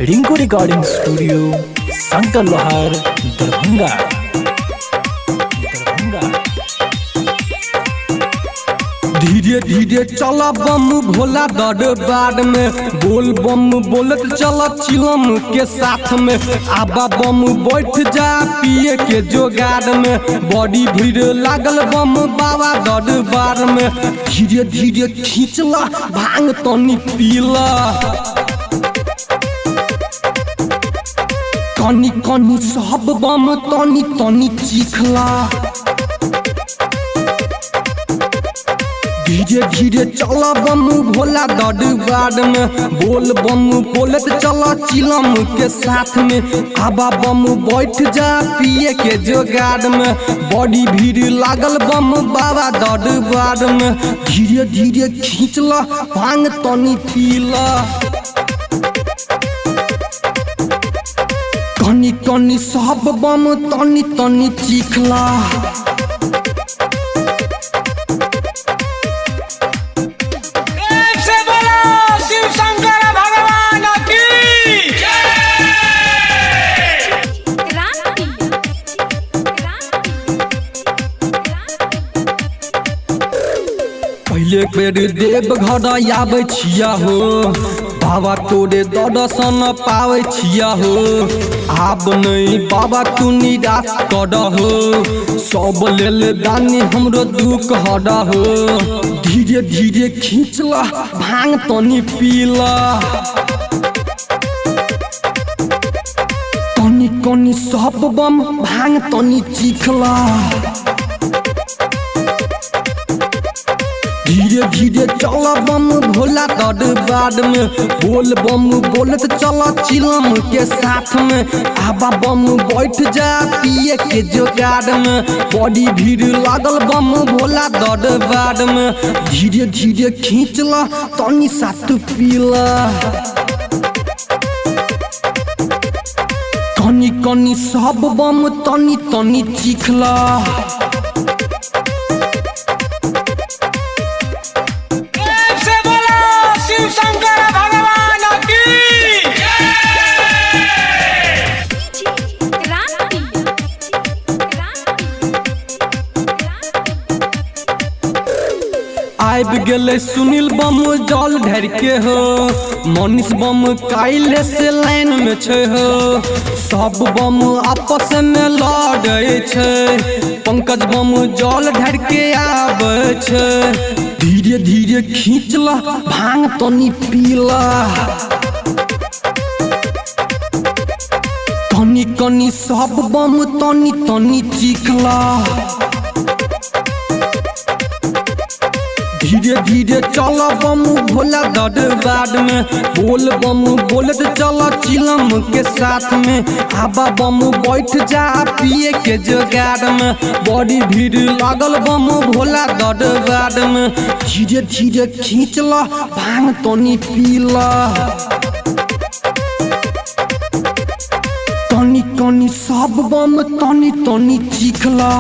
Rinku recording studio Shankar लोहार दरभंगा। धीरे धीरे चला बम भोला दरबार में, बोल बम बोलत चला चिलम के साथ में। आबा बम बैठ जा पिए के जोगाड़ में, बड़ी भीड़ लागल बम बाबा दरबार में। धीरे धीरे खींचला भांग तनी पीला, कनी कनी सब बम तनी तनी चीखला। धीरे धीरे चला बम भोला दरबार में, बोल बम बोलत चला चिलम के साथ में। आबा बम बैठ जा पिए के जोगाड़ में, बड़ी भीड़ लागल बम बाबा दरबार में। धीरे धीरे खींचला भांग तनी पीला, कनी कनी सब बम तनी तनी चीखला। पहले बेर देव घर आबै छिया हो, बाबा तोरे दर्शन पावे छिया हो। आब नहीं बाबा तू निराश कर हो, सब लेल दानी हमरो दुख हर हो। धीरे धीरे खींचला भांग तनी पीला, कनी कनी सब बम भांग तनी चीखला। धीरे धीरे चला बम भोला दरबार में, बोल बम बोलत चला चिलम के साथ में। आबा बम बैठ जा पिए के जोगाड़ में, बड़ी भीड़ लागल बम भोला दरबार में। धीरे धीरे खींचला तनी साथ पीला, कनी कनी सब बम तनी तनी चीखला। आब गेले सुनील बम जल ढर के हो, मनीष बम काइले से लाइन में छे हो। सब बम आपस में लड़े छे, पंकज बम जल ढर के आवे छे। धीरे धीरे खींचला भांग तनी पीला, कनी कनी सब बम तनी तनी चीखला। धीरे धीरे चला बम भोला दरबार में, बोल बम बोलत चला चिलम के साथ में। आबा बम बैठ जा पिए के जोगाड़ में, बड़ी भीड़ लागल बम भोला दरबार में। धीरे धीरे खींचला भांग तनी पीला, कनी कनी सब बम तनी तनी चीखला।